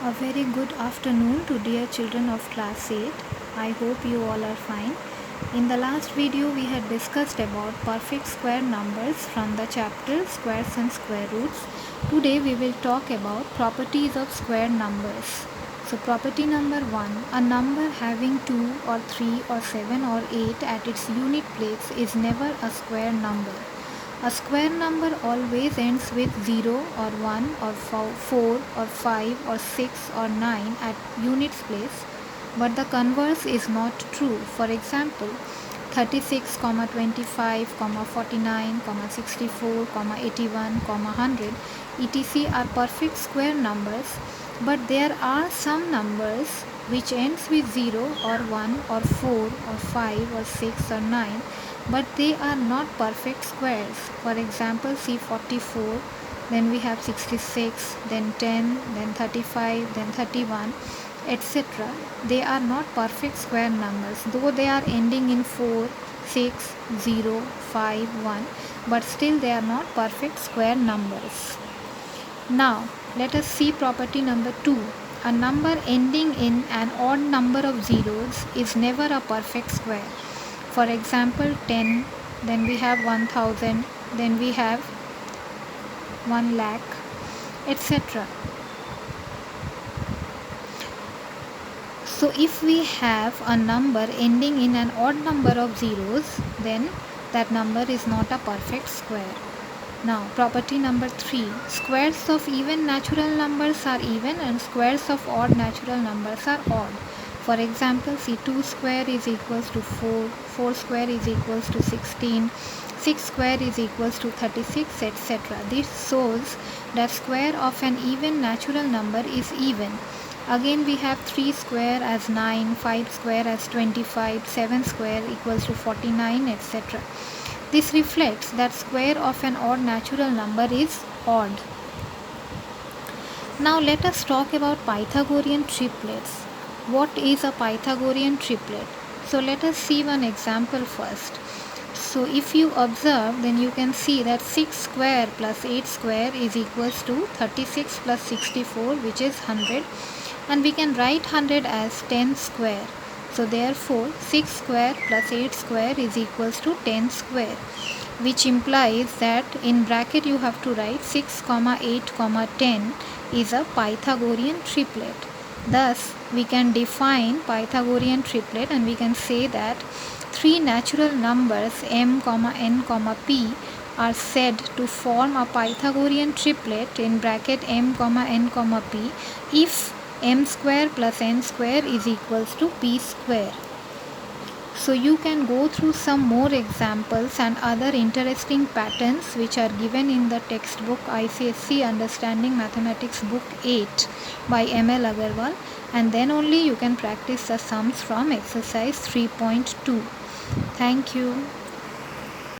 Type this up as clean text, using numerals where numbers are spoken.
A very good afternoon to dear children of class 8. I hope you all are fine. In the last video we had discussed about perfect square numbers from the chapter squares and square roots. Today we will talk about properties of square numbers. So property number 1, a number having 2 or 3 or 7 or 8 at its unit place is never a square number. A square number always ends with 0 or 1 or 4 or 5 or 6 or 9 at units place, but the converse is not true. For example, 36, 25, 49, 64, 81, 100, etc. are perfect square numbers, but there are some numbers which ends with 0 or 1 or 4 or 5 or 6 or 9, but they are not perfect squares. For example, see 44, then we have 66, then 10, then 35, then 31, etc. They are not perfect square numbers, though they are ending in 4, 6, 0, 5, 1, but still they are not perfect square numbers. Now, let us see property number 2. A number ending in an odd number of zeros is never a perfect square. For example, 10, then we have 1000, then we have 1 lakh, etc. So if we have a number ending in an odd number of zeros, then that number is not a perfect square. Now, property number 3. Squares of even natural numbers are even and squares of odd natural numbers are odd. For example, see 2 square is equals to 4, 4 square is equals to 16, 6 square is equals to 36, etc. This shows that square of an even natural number is even. Again we have 3 square as 9, 5 square as 25, 7 square equals to 49, etc. This reflects that square of an odd natural number is odd. Now let us talk about Pythagorean triplets. What is a Pythagorean triplet? So let us see one example first. So if you observe, then you can see that 6 square plus 8 square is equals to 36 plus 64, which is 100, and we can write 100 as 10 square. So therefore 6 square plus 8 square is equals to 10 square, which implies that in bracket you have to write 6, 8, 10 is a Pythagorean triplet. Thus we can define Pythagorean triplet and we can say that three natural numbers m, n, p are said to form a Pythagorean triplet in bracket m, n, p if m square plus n square is equals to p square. So you can go through some more examples and other interesting patterns which are given in the textbook ICSE Understanding Mathematics Book 8 by M.L. Agarwal, and then only you can practice the sums from exercise 3.2. Thank you.